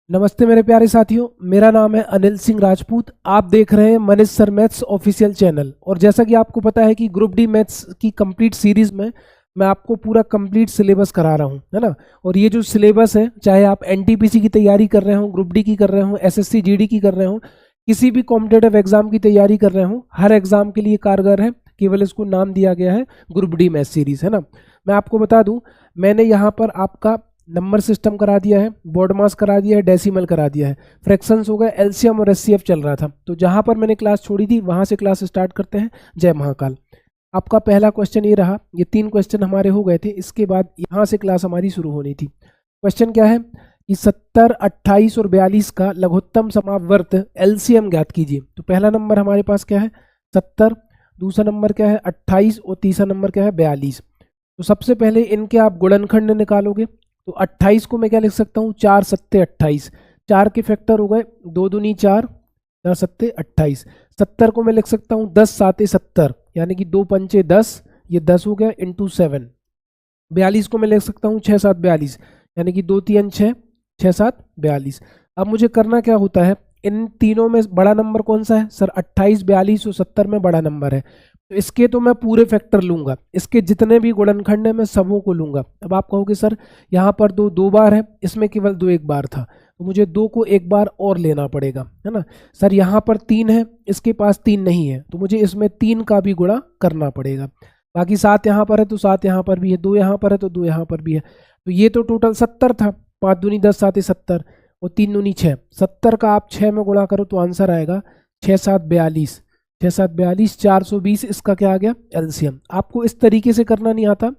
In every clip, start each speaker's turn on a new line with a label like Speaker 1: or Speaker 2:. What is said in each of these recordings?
Speaker 1: नमस्ते मेरे प्यारे साथियों, मेरा नाम है अनिल सिंह राजपूत। आप देख रहे हैं Manish sir maths official channel. और जैसा कि आपको पता है कि ग्रुप डी मैथ्स की कंप्लीट सीरीज में मैं आपको पूरा कंप्लीट सिलेबस करा रहा हूं, है ना। और ये जो सिलेबस है, चाहे आप एनटीपीसी की तैयारी कर रहे हो, ग्रुप डी की कर रहे हो, एसएससी जीडी की कर रहे हो, किसी भी कॉम्पिटेटिव एग्जाम की तैयारी कर रहे हो, हर एग्जाम के लिए कारगर है। केवल इसको नाम दिया गया है ग्रुप डी मैथ्स सीरीज, है ना। मैं आपको बता दूं, मैंने यहाँ पर आपका नंबर सिस्टम करा दिया है, बोर्ड मास करा दिया है, डेसिमल करा दिया है, फ्रैक्शंस हो गए, एलसीएम और एचसीएफ चल रहा था। तो जहां पर मैंने क्लास छोड़ी थी वहां से क्लास स्टार्ट करते हैं। जय महाकाल। आपका पहला क्वेश्चन ये रहा, ये 3 क्वेश्चन हमारे हो गए थे। इसके बाद यहाँ से क्लास हमारी शुरू होनी थी। क्वेश्चन क्या है कि 70, 28 और 42 का लघुत्तम समावर्त एलसीएम ज्ञात कीजिए। तो पहला नंबर हमारे पास क्या है, 70, दूसरा नंबर क्या है 28 और तीसरा नंबर क्या है 42। तो सबसे पहले इनके आप गुणनखंड निकालोगे। तो 28 को मैं क्या लिख सकता हूँ, 4 सत्ते 28, 4 के फैक्टर हो गए 2 दूनी 4, 4 सत्ते 28। 70 को मैं लिख सकता हूँ 10 साते 70, यानी कि 2 पंचे 10, ये 10 हो गया इंटू 7। 42 को मैं लिख सकता हूँ 6 7 42, यानी कि 2 3 6, 6 7 42। अब मुझे करना क्या होता है, इन तीनों में बड़ा नंबर कौन सा है सर, 28, 42 और 70 में बड़ा नंबर है। तो इसके तो मैं पूरे फैक्टर लूंगा, इसके जितने भी गुणनखंड है मैं सबों को लूंगा। अब आप कहोगे सर यहाँ पर 2 2 बार है, इसमें केवल 2 1 बार था, तो मुझे 2 को 1 बार और लेना पड़ेगा, है ना। सर यहाँ पर 3 है, इसके पास 3 नहीं है, तो मुझे इसमें 3 का भी गुणा करना पड़ेगा। बाकी 7 यहाँ पर है तो 7 यहाँ पर भी है, 2 यहाँ पर है तो 2 यहाँ पर भी है। तो ये तो टोटल 70 था। 5 दूनी 10 सात 70 और 3 दूनी 6। 70 का आप 6 में गुणा करो तो आंसर आएगा 6 7 42, 6 7 42, 420। इसका क्या आ गया एलसीएम। आपको इस तरीके से करना नहीं आता,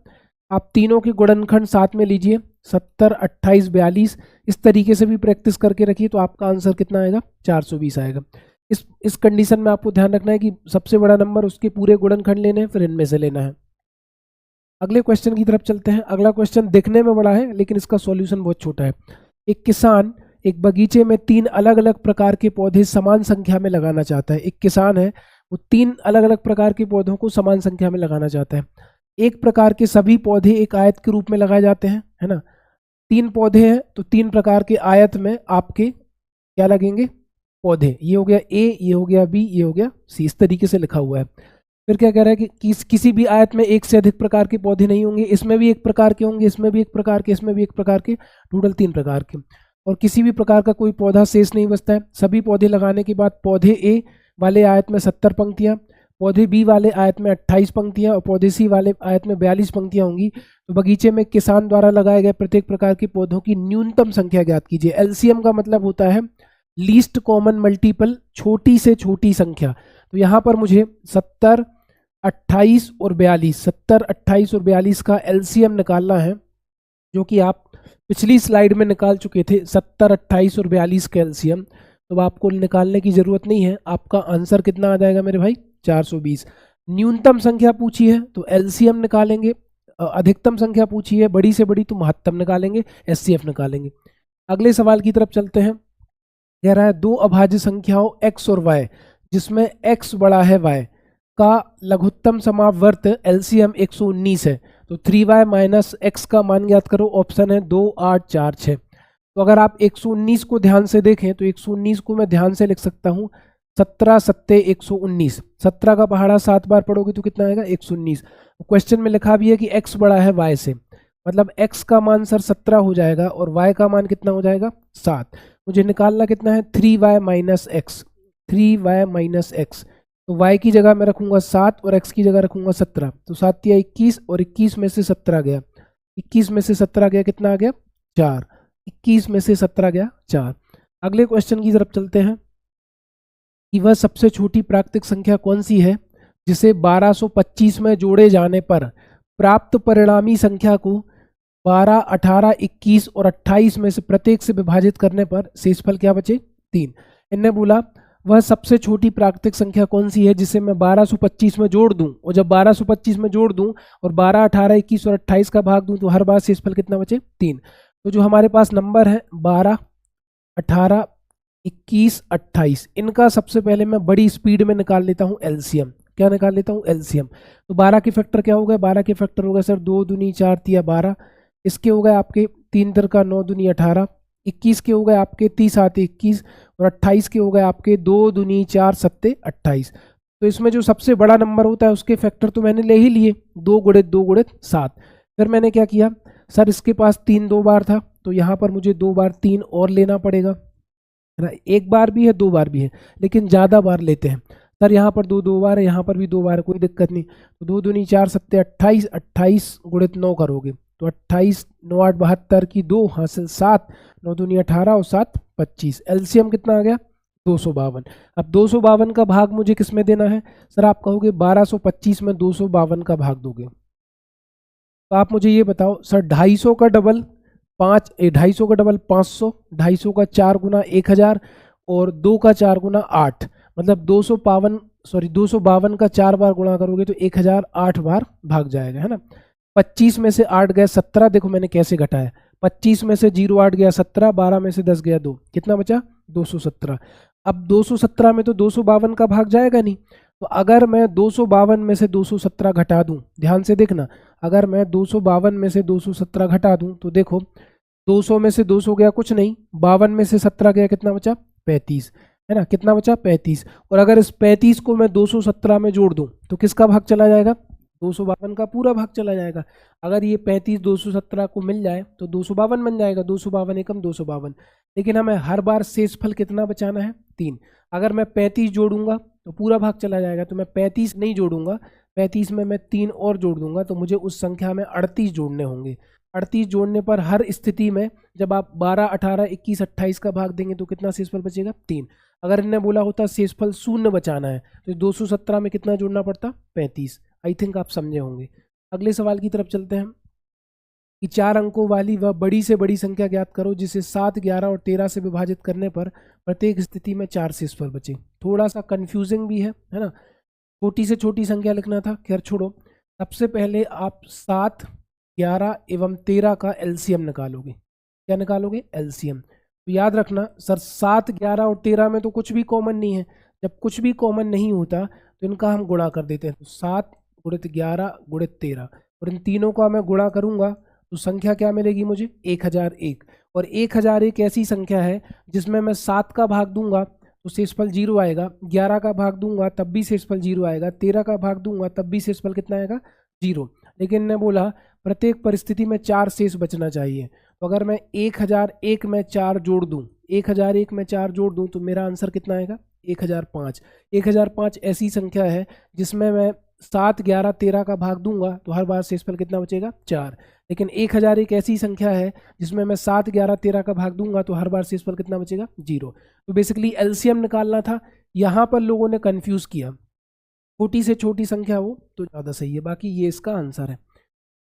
Speaker 1: आप तीनों के गुणनखंड साथ में लीजिए, 70, 28, 42। इस तरीके से भी प्रैक्टिस करके रखिए तो आपका आंसर कितना आएगा, 420 आएगा। इस कंडीशन में आपको ध्यान रखना है कि सबसे बड़ा नंबर उसके पूरे गुणनखंड लेने हैं, फिर इनमें से लेना है। अगले क्वेश्चन की तरफ चलते हैं। अगला क्वेश्चन दिखने में बड़ा है लेकिन इसका सॉल्यूशन बहुत छोटा है। एक किसान एक बगीचे में 3 अलग अलग प्रकार के पौधे समान संख्या में लगाना चाहता है। एक किसान है, वो 3 अलग अलग प्रकार के पौधों को समान संख्या में लगाना चाहता है। एक प्रकार के सभी पौधे एक आयत के रूप में लगाए जाते हैं, है ना। 3 पौधे हैं तो 3 प्रकार के आयत में आपके क्या लगेंगे, पौधे। ये हो गया ए, ये हो गया बी, ये हो गया सी। इस तरीके से लिखा हुआ है। फिर क्या कह रहा है कि किसी भी आयत में एक से अधिक प्रकार के पौधे नहीं होंगे। इसमें भी एक प्रकार के होंगे, इसमें भी एक प्रकार के, इसमें भी एक प्रकार के, टोटल 3 प्रकार के। और किसी भी प्रकार का कोई पौधा शेष नहीं बचता है। सभी पौधे लगाने के बाद पौधे ए वाले आयत में 70 पंक्तियां, पौधे बी वाले आयत में 28 पंक्तियां और पौधे सी वाले आयत में 42 पंक्तियां होंगी। तो बगीचे में किसान द्वारा लगाए गए प्रत्येक प्रकार के पौधों की न्यूनतम संख्या ज्ञात कीजिए। एलसीएम का मतलब होता है लीस्ट कॉमन मल्टीपल, छोटी से छोटी संख्या। तो यहाँ पर मुझे 70, 28 और 42, 70, 28 और 42 का एलसीएम निकालना है, जो कि आप पिछली स्लाइड में निकाल चुके थे। 70, 28 और 42 का एलसीएम तो आपको निकालने की जरूरत नहीं है। आपका आंसर कितना आ जाएगा मेरे भाई, 420। न्यूनतम संख्या पूछी है तो एलसीएम निकालेंगे, अधिकतम संख्या पूछी है बड़ी से बड़ी तो महत्तम निकालेंगे, एचसीएफ निकालेंगे। अगले सवाल की तरफ चलते हैं। कह रहा है 2 अभाज्य संख्याओं x और y जिसमें x बड़ा है y का लघुत्तम समावर्त एलसीएम 119 है। तो 3y माइनस एक्स का मान ज्ञात करो। ऑप्शन है 2 8 4 6। तो अगर आप 119 को ध्यान से देखें तो 119 को मैं ध्यान से लिख सकता हूँ 17 सत्ते 119। 17 का पहाड़ा 7 बार पढ़ोगे तो कितना आएगा 119। क्वेश्चन में लिखा भी है कि x बड़ा है y से, मतलब x का मान सर 17 हो जाएगा और y का मान कितना हो जाएगा 7। मुझे निकालना कितना है 3y minus x, 3y minus x. तो y की जगह मैं रखूंगा 7 और x की जगह रखूंगा 17। तो 7 या 21 और 21 में से 17 गया, 21 में से 17 गया, कितना आ गया 4। 21 में से 17 गया 4। अगले क्वेश्चन की तरफ चलते हैं कि वह सबसे छोटी प्राकृतिक संख्या कौन सी है जिसे 1225 में जोड़े जाने पर प्राप्त परिणामी संख्या को 12, 18, 21 और 28 में से प्रत्येक से विभाजित करने पर शेषफल क्या बचे 3। इनने बोला वह सबसे छोटी प्राकृतिक संख्या कौन सी है जिसे मैं 1225 में जोड़ दूं, और जब 1225 में जोड़ दूं और 12, 18, 21 और 28 का भाग दूं तो हर बार शेषफल कितना बचे 3। तो जो हमारे पास नंबर है 12, 18, 21, 28, इनका सबसे पहले मैं बड़ी स्पीड में निकाल लेता हूं एलसीएम। क्या निकाल लेता हूं एलसीएम। तो 12 के फैक्टर क्या हो गए, 12 के फैक्टर हो गए सर 2 दूनी 4 तिया 12, इसके हो गए आपके 3 तर का 9 दूनी 18, 21 के हो गए आपके 30 आते 21, और 28 के हो गए आपके 2 दूनी 4 सत्ते 28। तो इसमें जो सबसे बड़ा नंबर होता है उसके फैक्टर तो मैंने ले ही लिए, 2 गुणित 2 गुणित 7। फिर मैंने क्या किया, सर इसके पास 3 2 बार था, तो यहाँ पर मुझे 2 बार 3 और लेना पड़ेगा, है ना। एक बार भी है 2 बार भी है, लेकिन ज़्यादा बार लेते हैं। सर यहाँ पर 2 2 बार है, यहाँ पर भी 2 बार है, कोई दिक्कत नहीं। तो 2 दूनी 4 सत्ते 28, 28 गुणित 9 करोगे तो 28 9 8 72 की 2 हासिल 7, 9 दूनी 18 और 7 25। एलसीएम कितना आ गया 252। अब 252 का भाग मुझे किस में देना है, सर आप कहोगे 1225 में 252 का भाग दोगे। तो आप मुझे ये बताओ सर 250 का डबल 250 का डबल 500, 250 का 4 गुना 1000 और 2 का 4 गुना 8, मतलब 252 का 4 बार गुणा करोगे तो 1008 बार भाग जाएगा, है ना। 25 में से 8 गया 17, देखो मैंने कैसे घटाया, 25 में से 0 8 गया 17, 12 में से 10 गया 2, कितना बचा 217। अब 217 में तो 252 का भाग जाएगा नहीं, तो अगर मैं 252 में से 217 घटा दूं, ध्यान से देखना, अगर मैं 252 में से 217 घटा दूं तो देखो 200 में से 200 गया कुछ नहीं, 52 में से 17 गया कितना बचा 35, है ना, कितना बचा 35। और अगर इस 35 को मैं 217 में जोड़ दूं तो किसका भाग चला जाएगा, 252 का पूरा भाग चला जाएगा। अगर ये 35 217 को मिल जाए तो 252 बन जाएगा, 252 एकम 252। लेकिन हमें हर बार शेषफल कितना बचाना है 3। अगर मैं 35 जोड़ूंगा तो पूरा भाग चला जाएगा, तो मैं 35 नहीं जोड़ूंगा, 35 में मैं 3 और जोड़ दूंगा, तो मुझे उस संख्या में 38 जोड़ने होंगे। 38 जोड़ने पर हर स्थिति में जब आप 12 18 21 28 का भाग देंगे तो कितना शेषफल बचेगा 3। अगर इन्हें बोला होता शेषफल 0 बचाना है तो 217 में कितना जोड़ना पड़ता 35। आई थिंक आप समझे होंगे। अगले सवाल की तरफ चलते हैं कि 4 अंकों वाली वह बड़ी से बड़ी संख्या ज्ञात करो जिसे 7 11 और 13 से विभाजित करने पर प्रत्येक स्थिति में 4 शेषफल बचे। थोड़ा सा कंफ्यूजिंग भी है ना, छोटी से छोटी संख्या लिखना था, खैर छोड़ो। सबसे पहले आप 7 11 एवं 13 का एलसीएम निकालोगे। क्या निकालोगे एलसीएम। तो याद रखना सर 7 11 और 13 में तो कुछ भी कॉमन नहीं है, जब कुछ भी कॉमन नहीं होता तो इनका हम गुणा कर देते हैं। तो 7 गुणित 11 गुणित 13, और इन तीनों का मैं गुणा करूंगा तो संख्या क्या मिलेगी मुझे 1001। और 1001 ऐसी संख्या है जिसमें मैं 7 का भाग दूंगा तो शेषफल 0 आएगा, 11 का भाग दूंगा तब भी शेषफल 0 आएगा, 13 का भाग दूंगा तब भी शेषफल कितना आएगा 0। लेकिन ने बोला प्रत्येक परिस्थिति में 4 शेष बचना चाहिए। तो अगर मैं 1001 में 4 जोड़ दूं, 1001 में 4 जोड़ दूं तो मेरा आंसर कितना आएगा 1005। 1005 ऐसी संख्या है जिसमें मैं 7 11 13 का भाग दूंगा तो हर बार शेषफल कितना बचेगा 4। लेकिन 1001 ऐसी संख्या है जिसमें मैं 7 11 13 का भाग दूंगा तो हर बार शेषफल कितना बचेगा 0। तो बेसिकली एलसीएम निकालना था, यहाँ पर लोगों ने कंफ्यूज किया, छोटी से छोटी संख्या हो तो ज़्यादा सही है, बाकी ये इसका आंसर है।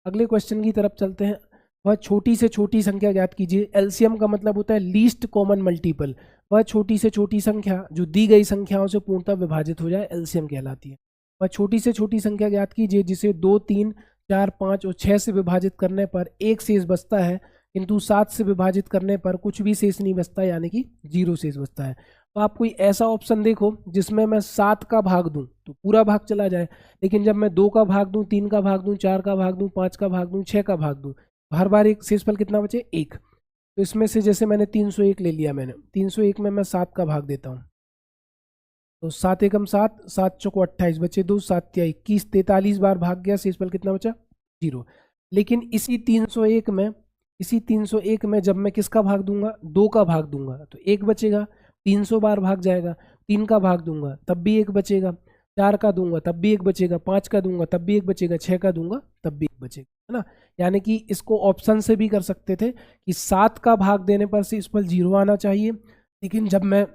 Speaker 1: अगले क्वेश्चन की तरफ चलते हैं। वह छोटी से छोटी संख्या ज्ञात कीजिए। एलसीएम का मतलब होता है लीस्ट कॉमन मल्टीपल, वह छोटी से छोटी संख्या जो दी गई संख्याओं से पूर्णतः विभाजित हो जाए एलसीएम कहलाती है। वह छोटी से छोटी संख्या ज्ञात कीजिए जिसे 2 3 4 5 और 6 से विभाजित करने पर एक शेष बचता है, किंतु 7 से विभाजित करने पर कुछ भी शेष नहीं बचता, यानी कि 0 शेष बचता है। तो आप कोई ऐसा ऑप्शन देखो जिसमें मैं 7 का भाग दूं तो पूरा भाग चला जाए, लेकिन जब मैं 2 का भाग दूं 3 का भाग दूं 4 का भाग दूं 5 का भाग दूं 6 का भाग दूं तो हर बार एक शेषफल कितना बचे 1। तो इसमें से जैसे मैंने 301 ले लिया, मैंने 301 में मैं 7 का भाग देता हूँ तो 7 एकम 7, 7 चौको 28 बचे 2, 7 या 21, 43 बार भाग गया, शेषफल कितना बचा 0। लेकिन इसी 301 में जब मैं किसका भाग दूंगा 2 का भाग दूंगा तो 1 बचेगा, 300 बार भाग जाएगा, 3 का भाग दूंगा तब भी 1 बचेगा, 4 का दूंगा तब भी 1 बचेगा, 5 का दूंगा तब भी 1 बचेगा, 6 का दूंगा तब भी 1 बचेगा, है ना। यानी कि इसको ऑप्शन से भी कर सकते थे कि 7 का भाग देने पर शेषफल 0 आना चाहिए, लेकिन जब मैं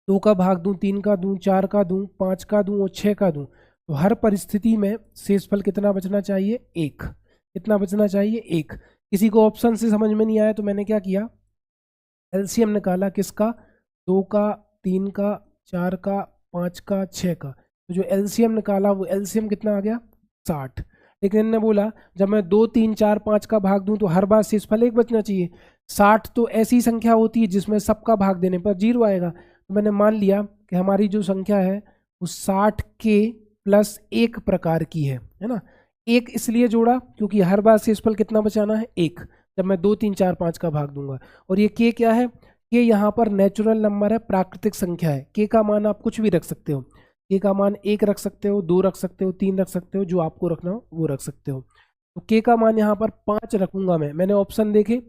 Speaker 1: 2 का भाग दूं 3 का दूं 4 का दूं 5 का दूं और 6 का दूं तो हर परिस्थिति में शेषफल कितना बचना चाहिए 1। कितना बचना चाहिए 1। किसी को ऑप्शन से समझ में नहीं आया तो मैंने क्या किया एलसीएम निकाला, किसका 2 का 3 का 4 का 5 का 6 का। तो जो एलसीएम निकाला वो एलसीएम कितना आ गया 60। लेकिन इन्होंने बोला जब मैं 2 3 4 5 का भाग दूं तो हर बार शेषफल 1 बचना चाहिए। 60 तो ऐसी संख्या होती है जिसमें सबका भाग देने पर 0 आएगा, तो मैंने मान लिया कि हमारी जो संख्या है वो 60 के प्लस 1 प्रकार की है ना। 1 इसलिए जोड़ा क्योंकि हर बार शेषफल कितना बचाना है 1, जब मैं 2 3 4 5 का भाग दूंगा। और ये के क्या है, के यहाँ पर नेचुरल नंबर है, प्राकृतिक संख्या है। के का मान आप कुछ भी रख सकते हो, के का मान 1 रख सकते हो, 2 रख सकते हो, 3 रख सकते हो, जो आपको रखना हो वो रख सकते हो। तो के का मान यहाँ पर 5 रखूंगा मैंने ऑप्शन देखे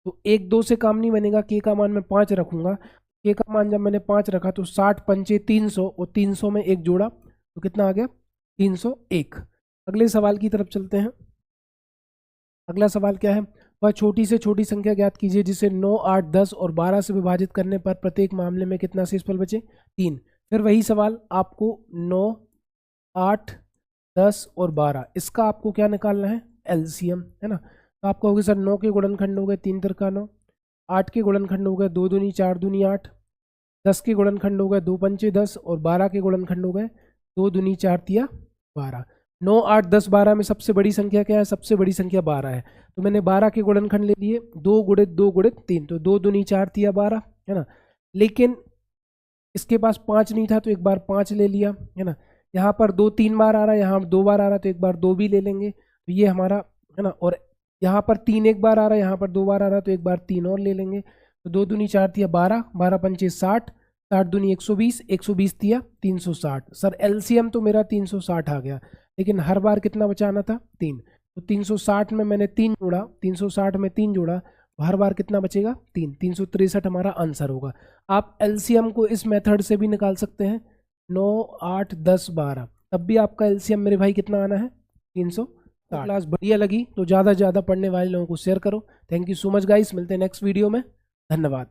Speaker 1: तो 1 2 से काम नहीं बनेगा, के का मान मैं 5 रखूंगा। के का मान जब मैंने 5 रखा तो 60 पंचे 300 और 300 में 1 जोड़ा तो कितना आ गया 301। अगले सवाल की तरफ चलते हैं। अगला सवाल क्या है, वह छोटी से छोटी संख्या ज्ञात कीजिए जिसे 9 8 10 और 12 से विभाजित करने पर प्रत्येक मामले में कितना शेषफल बचे 3। फिर वही सवाल आपको 9 8 10 और 12 इसका आपको क्या निकालना है एलसीएम, है ना। तो आपको होगी सर 9 के गुणनखंड हो गए 3 तिरका 9, 8 के गुणनखंड हो गए 2 दूनी 4 दूनी 8, 10 के गुणनखंड हो गए 2 पंचे 10 और 12 के गुणनखंड हो गए 2 दूनी 4 तिया 12। 9 8 10 12 में सबसे बड़ी संख्या क्या है, सबसे बड़ी संख्या 12 है। तो मैंने 12 के गुणनखंड ले लिए 2 गुणित 2 गुणित 3, तो 2 दूनी 4 तिया 12, है ना। लेकिन इसके पास 5 नहीं था तो एक बार 5 ले लिया, है ना। यहाँ पर 2 3 बार आ रहा है, यहाँ 2 बार आ रहा है तो एक बार 2 भी ले लेंगे, तो ये हमारा, है ना। और यहाँ पर 3 एक बार आ रहा है, यहाँ पर 2 बार आ रहा है तो एक बार 3 और ले लेंगे। तो 2 दूनी 4 तिया 12, 12 पंचे 60, 60 दूनी 120, 120 तिया 360। सर एलसीएम तो मेरा 360 आ गया, लेकिन हर बार कितना बचाना था 3। तो 360 में मैंने 3 जोड़ा, 360 में 3 जोड़ा, तो हर बार कितना बचेगा 3, 363 हमारा आंसर होगा। आप एलसीएम को इस मेथड से भी निकाल सकते हैं 9 8 10 12, तब भी आपका एलसीएम मेरे भाई कितना आना है 360। क्लास बढ़िया लगी तो ज़्यादा से ज़्यादा पढ़ने वाले लोगों को शेयर करो। Thank you so much guys, मिलते हैं नेक्स्ट वीडियो में, धन्यवाद।